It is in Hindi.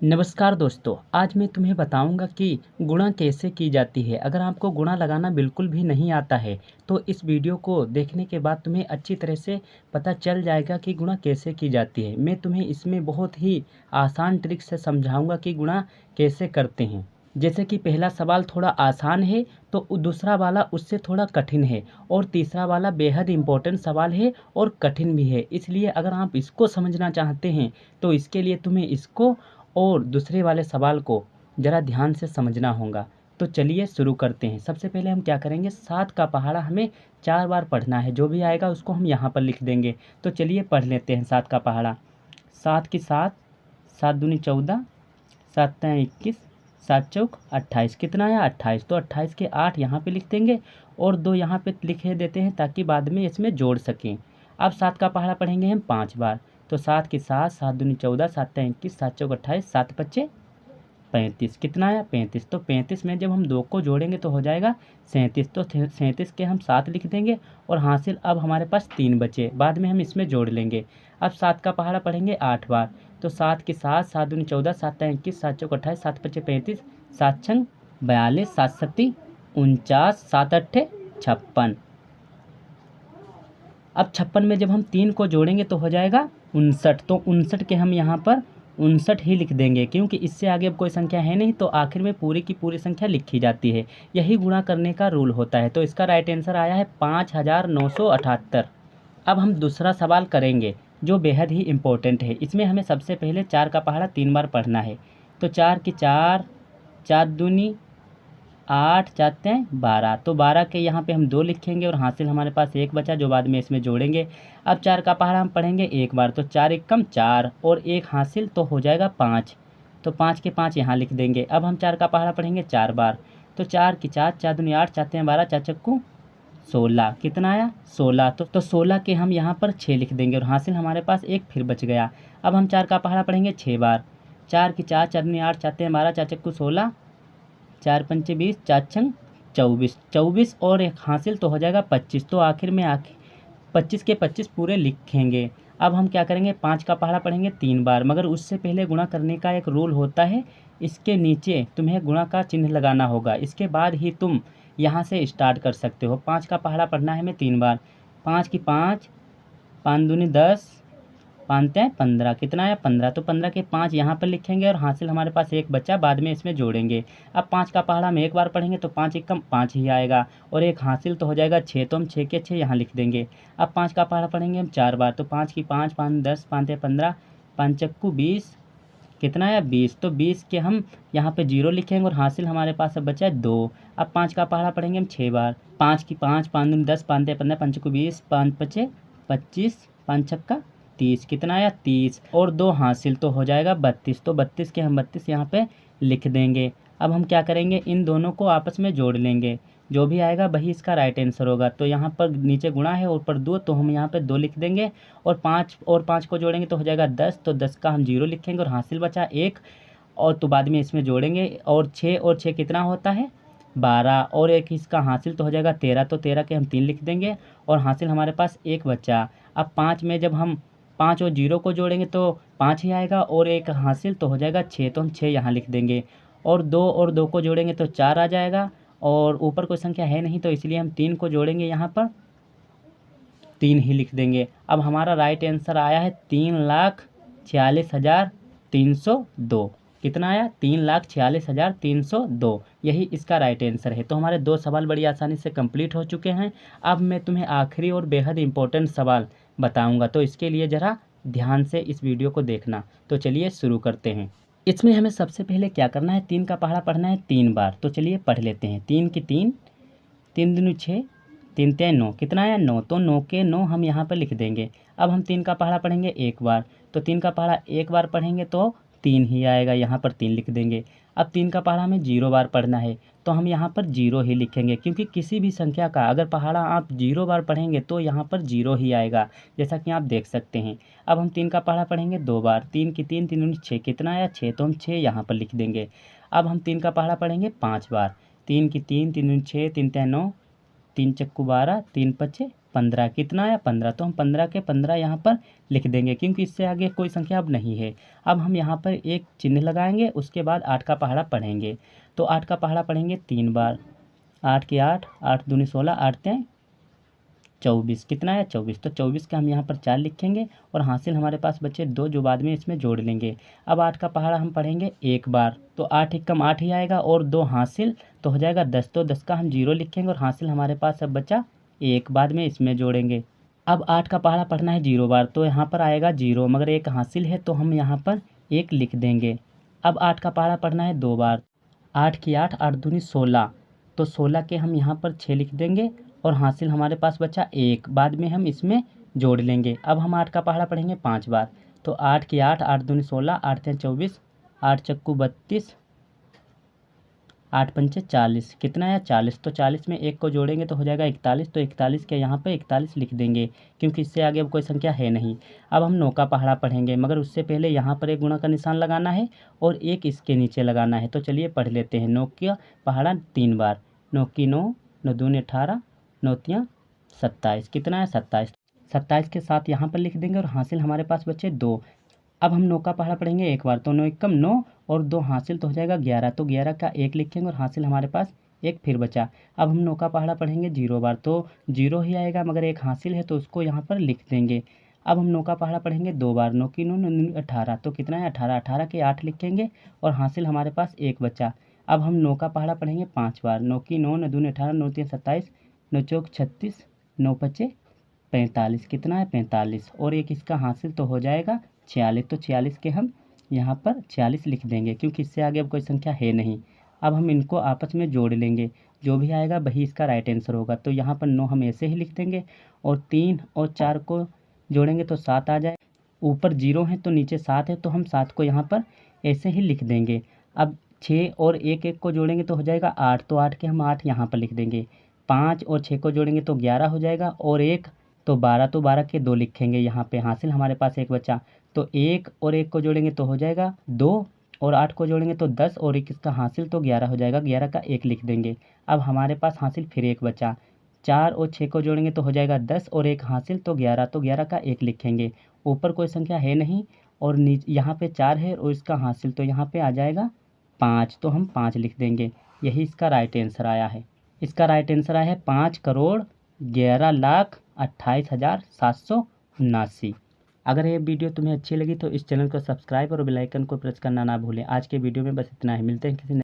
नमस्कार दोस्तों, आज मैं तुम्हें बताऊंगा कि गुणा कैसे की जाती है। अगर आपको गुणा लगाना बिल्कुल भी नहीं आता है तो इस वीडियो को देखने के बाद तुम्हें अच्छी तरह से पता चल जाएगा कि गुणा कैसे की जाती है। मैं तुम्हें इसमें बहुत ही आसान ट्रिक से समझाऊंगा कि गुणा कैसे करते हैं। जैसे कि पहला सवाल थोड़ा आसान है तो दूसरा वाला उससे थोड़ा कठिन है और तीसरा वाला बेहद इम्पोर्टेंट सवाल है और कठिन भी है। इसलिए अगर आप इसको समझना चाहते हैं तो इसके लिए तुम्हें इसको और दूसरे वाले सवाल को ज़रा ध्यान से समझना होगा। तो चलिए शुरू करते हैं। सबसे पहले हम क्या करेंगे, 7 का पहाड़ा हमें 4 बार पढ़ना है। जो भी आएगा उसको हम यहाँ पर लिख देंगे। तो चलिए पढ़ लेते हैं 7 का पहाड़ा। 7 की 7, 7 दूनी 14, 7 तें 21, 7 चौक 28। कितना आया 28। तो 28 के 8 यहाँ पे लिख देंगे और 2 यहाँ पे लिखे देते हैं ताकि बाद में इसमें जोड़ सकें। अब 7 का पहाड़ा पढ़ेंगे हम 5 बार। तो 7 की 7, 7 दूनी 14, 7 तें 21, 7 चौक 28, 7 पच्चे 35। कितना आया 35। तो 35 में जब हम 2 को जोड़ेंगे तो हो जाएगा 37। तो 37 के हम 7 लिख देंगे और हासिल अब हमारे पास 3 बचे, बाद में हम इसमें जोड़ लेंगे। अब 7 का पहाड़ा पढ़ेंगे 8 बार। तो 7 की 7, 7 दूनी 14, 7 तें 21, 7 चौक 28, 7 पच्चे 35, 7 छंग 42, 7 सत्ती 49, 7 अट्ठे 56। अब 56 में जब हम 3 को जोड़ेंगे तो हो जाएगा 59। तो 59 के हम यहाँ पर 59 ही लिख देंगे क्योंकि इससे आगे अब कोई संख्या है नहीं, तो आखिर में पूरी की पूरी संख्या लिखी जाती है। यही गुणा करने का रूल होता है। तो इसका राइट आंसर आया है 5978। अब हम दूसरा सवाल करेंगे जो बेहद ही इम्पोर्टेंट है। इसमें हमें सबसे पहले 4 का पहाड़ा 3 बार पढ़ना है। तो 4 की 4, 4 दूनी 8, 4 तें 12। तो 12 के यहाँ पे हम 2 लिखेंगे और हासिल हमारे पास 1 बचा जो बाद में इसमें जोड़ेंगे। अब 4 का पहाड़ा हम पढ़ेंगे 1 बार। तो 4 एकम 4 और 1 हासिल तो हो जाएगा 5। तो 5 के 5 यहाँ लिख देंगे। अब हम 4 का पहाड़ा पढ़ेंगे 4 बार। तो 4 की 4, 4 दूनी 8, 4 तें 12, 4 चक्कू 16। कितना आया 16। तो 16 के हम यहाँ पर 6 लिख देंगे और हासिल हमारे पास 1 फिर बच गया। अब हम 4 का पहाड़ा पढ़ेंगे 6 बार। 4 की 4, 4 दूनी 8, 4 तें 12, 4 चक्कू 16, 4 पंचे 20, 4 छंग 24, 24 और 1 हासिल तो हो जाएगा 25। तो आखिर में 25 के 25 पूरे लिखेंगे। अब हम क्या करेंगे, 5 का पहाड़ा पढ़ेंगे 3 बार, मगर उससे पहले गुणा करने का एक रूल होता है। इसके नीचे तुम्हें गुणा का चिन्ह लगाना होगा, इसके बाद ही तुम यहाँ से स्टार्ट कर सकते हो। 5 का पहाड़ा पढ़ना है हमें 3 बार। 5 की 5, 5 दूनी 10, 5 तें 15। कितना आया 15। तो 15 के 5 यहाँ पर लिखेंगे और हासिल हमारे पास 1 बच्चा, बाद में इसमें जोड़ेंगे। अब 5 का पहाड़ा हम 1 बार पढ़ेंगे तो 5 एकम 5 ही आएगा और 1 हासिल तो हो जाएगा 6। तो हम 6 के 6 यहाँ लिख देंगे। अब 5 का पहाड़ा पढ़ेंगे हम 4 बार। तो 5 की 5, 5 10, 5 तें 15, 5 चक्कू 20। कितना आया 20। तो 20 के हम यहाँ पे 0 लिखेंगे और हासिल हमारे पास अब बचा है 2। अब 5 का पहाड़ा पढ़ेंगे हम 6 बार। 5 की 5, 5 दूनी 10, 5 तें 15, 5 चक्कू 20, 5 पचे 25, 5 छक्का 30। कितना आया 30 और 2 हासिल तो हो जाएगा 32। तो 32 के हम 32 यहाँ पे लिख देंगे। अब हम क्या करेंगे, इन दोनों को आपस में जोड़ लेंगे। जो भी आएगा वही इसका राइट आंसर होगा। तो यहाँ पर नीचे गुणा है, ऊपर 2, तो हम यहाँ पे 2 लिख देंगे और 5 को जोड़ेंगे तो हो जाएगा 10। तो 10 का हम 0 लिखेंगे और हासिल बचा 1 और तो बाद में इसमें जोड़ेंगे। और 6 कितना होता है 12 और 1 इसका हासिल तो हो जाएगा 13। तो 13 के हम 3 लिख देंगे और हासिल हमारे पास 1 बचा। अब 5 में जब हम 5 और 0 को जोड़ेंगे तो 5 ही आएगा और 1 हासिल तो हो जाएगा 6। तो हम 6 यहाँ लिख देंगे और 2 को जोड़ेंगे तो 4 आ जाएगा और ऊपर कोई संख्या है नहीं तो इसलिए हम 3 को जोड़ेंगे, यहाँ पर 3 ही लिख देंगे। अब हमारा राइट आंसर आया है 3,46,302। कितना आया 3,46,302। यही इसका राइट आंसर है। तो हमारे 2 सवाल बड़ी आसानी से कंप्लीट हो चुके हैं। अब मैं तुम्हें आखिरी और बेहद इंपॉर्टेंट सवाल बताऊंगा, तो इसके लिए ज़रा ध्यान से इस वीडियो को देखना। तो चलिए शुरू करते हैं। इसमें हमें सबसे पहले क्या करना है, 3 का पहाड़ा पढ़ना है 3 बार। तो चलिए पढ़ लेते हैं। 3 की 3, 3 दूनी 6, 3 तें 9। कितना आया 9। तो 9 के 9 हम यहाँ पर लिख देंगे। अब हम 3 का पहाड़ा पढ़ेंगे 1 बार। तो 3 का पहाड़ा 1 बार पढ़ेंगे तो 3 ही आएगा, यहाँ पर 3 लिख देंगे। अब 3 का पहाड़ा हमें 0 बार पढ़ना है तो हम यहाँ पर 0 ही लिखेंगे, क्योंकि किसी भी संख्या का अगर पहाड़ा आप 0 बार पढ़ेंगे तो यहाँ पर 0 ही आएगा, जैसा कि आप देख सकते हैं। अब हम 3 का पहाड़ा पढ़ेंगे 2 बार। 3 की 3, 3 दूनी 6। कितना आया 6। तो हम 6 यहाँ पर लिख देंगे। अब हम 3 का पहाड़ा पढ़ेंगे 5 बार। 3 की 3, 3 दूनी 6, 3 तें 9, 3 चक्कू 12, 3 पचे 15। कितना आया 15, तो हम 15 के 15 यहाँ पर लिख देंगे क्योंकि इससे आगे कोई संख्या अब नहीं है। अब हम यहाँ पर एक चिन्ह लगाएंगे, उसके बाद 8 का पहाड़ा पढ़ेंगे। तो 8 का पहाड़ा पढ़ेंगे 3 बार। 8 के 8, 8 दूनी 16, 8 तें 24। कितना है 24, तो 24 का हम यहाँ पर 4 लिखेंगे और हासिल हमारे पास बचे 2 जो बाद में इसमें जोड़ लेंगे। अब 8 का पहाड़ा हम पढ़ेंगे एक बार, तो 8 एकम 8 ही आएगा और 2 हासिल तो हो जाएगा 10। तो 10 का हम 0 लिखेंगे और हासिल हमारे पास अब बचा एक, बाद में इसमें जोड़ेंगे। अब 8 का पहाड़ा पढ़ना है 0 बार, तो यहाँ पर आएगा 0 मगर एक हासिल है तो हम यहाँ पर 1 लिख देंगे। अब 8 का पहाड़ा पढ़ना है 2 बार। 8 की 8, 8 दूनी 16, तो 16 के हम यहाँ पर 6 लिख देंगे और हासिल हमारे पास बचा 1, बाद में हम इसमें जोड़ लेंगे। अब हम 8 का पहाड़ा पढ़ेंगे 5 बार, तो 8 की 8, 8 दूनी 16, 8 तें 24, 8 चक्कू 32, 8 पंचे 40। कितना है 40, तो 40 में 1 को जोड़ेंगे तो हो जाएगा 41। तो 41 के यहाँ पर 41 लिख देंगे क्योंकि इससे आगे अब कोई संख्या है नहीं। अब हम 9 का पहाड़ा पढ़ेंगे मगर उससे पहले यहाँ पर एक गुणा का निशान लगाना है और एक इसके नीचे लगाना है। तो चलिए पढ़ लेते हैं। 9 का पहाड़ा 3 बार। 9 की 9, 9 दूनी 18, 9 तियाँ 27। कितना है 27, 27 के साथ यहाँ पर लिख देंगे और हासिल हमारे पास बचे 2। अब हम 9 का पहाड़ा पढ़ेंगे एक बार, तो 9 एकम 9 और 2 हासिल तो हो जाएगा 11। तो 11 का 1 लिखेंगे और हासिल हमारे पास 1 फिर बचा। अब हम 9 का पहाड़ा पढ़ेंगे 0 बार, तो 0 ही आएगा मगर एक हासिल है तो उसको यहाँ पर लिख देंगे। अब हम 9 का पहाड़ा पढ़ेंगे 2 बार। 9 की 9, 9 18, तो कितना है 18, 18 के 8 लिखेंगे और हासिल हमारे पास 1 बचा। अब हम 9 का पहाड़ा पढ़ेंगे 5 बार। 9 की 9, 9 दूनी 18, 9 तियाँ 27, 9 चौक 36, 9 पचे 45। कितना है 45 और एक इसका हासिल तो हो जाएगा 46। तो 46 के हम यहाँ पर 46 लिख देंगे क्योंकि इससे आगे अब कोई संख्या है नहीं। अब हम इनको आपस में जोड़ लेंगे, जो भी आएगा वही इसका राइट आंसर होगा। तो यहाँ पर 9 हम ऐसे ही लिख देंगे और 3 और 4 को जोड़ेंगे तो 7 आ जाए। ऊपर 0 है तो नीचे 7 है तो हम 7 को यहाँ पर ऐसे ही लिख देंगे। अब 6 और 1 1 को जोड़ेंगे तो हो जाएगा 8, तो 8 के हम 8 यहाँ पर लिख देंगे। 5 और 6 को जोड़ेंगे तो 11 हो जाएगा और 1 तो 12, तो 12 के 2 लिखेंगे यहाँ पे। हासिल हमारे पास 1 बचा, तो 1 और 1 को जोड़ेंगे तो हो जाएगा 2 और 8 को जोड़ेंगे तो 10 और 1 इसका हासिल तो 11 हो जाएगा। 11 का 1 लिख देंगे। अब हमारे पास हासिल फिर 1 बचा। 4 और 6 को जोड़ेंगे तो हो जाएगा 10 और 1 हासिल तो 11, तो 11 का 1 लिखेंगे। ऊपर कोई संख्या है नहीं और नीचे यहाँ पे 4 है और इसका हासिल तो यहाँ पे आ जाएगा 5, तो हम 5 लिख देंगे। यही इसका राइट आंसर आया है। इसका राइट आंसर आया है 5,11,28,779। अगर ये वीडियो तुम्हें अच्छी लगी तो इस चैनल को सब्सक्राइब और बेल आइकन को प्रेस करना ना भूलें। आज के वीडियो में बस इतना ही। मिलते हैं किसी